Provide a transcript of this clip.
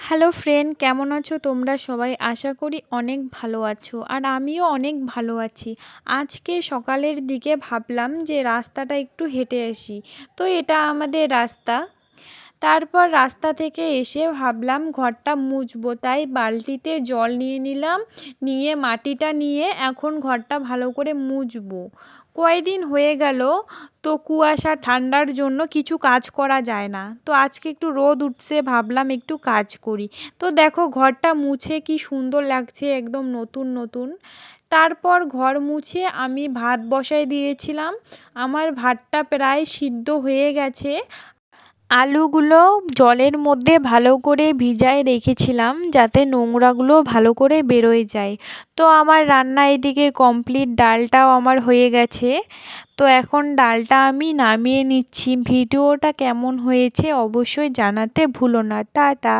Hello friend, কেমন আছো তোমরা সবাই? আশা করি অনেক ভালো আছো আর আমিও অনেক ভালো আছি। আজকে সকালের দিকে ভাবলাম যে রাস্তাটা একটু হেঁটে আসি। তো এটা আমাদের রাস্তা। তারপর রাস্তা থেকে এসে ভাবলাম ঘরটা মুছবো, তাই বালতিতে জল নিয়ে নিলাম। নিয়ে মাটিটা নিয়ে এখন ঘরটা ভালো করে মুছবো। কয়দিন হয়ে গেল, তো কুয়াশা ঠান্ডার জন্য কিছু কাজ করা যায় না। তো আজকে একটু রোদ উঠছে, ভাবলাম একটু কাজ করি। তো দেখো ঘরটা মুছে কি সুন্দর লাগছে, একদম নতুন নতুন। তারপর ঘর মুছে আমি ভাত বসাই দিয়েছিলাম। আমার ভাতটা প্রায় সিদ্ধ হয়ে গেছে। আলুগুলো জলের মধ্যে ভালো করে ভিজায় রেখেছিলাম যাতে নোংরাগুলো ভালো করে বেরোয় যায়। তো আমার রান্না এদিকে কমপ্লিট, ডালটাও আমার হয়ে গেছে। তো এখন ডালটা আমি নামিয়ে নিচ্ছি। ভিডিওটা কেমন হয়েছে অবশ্যই জানাতে ভুলো না। টাটা।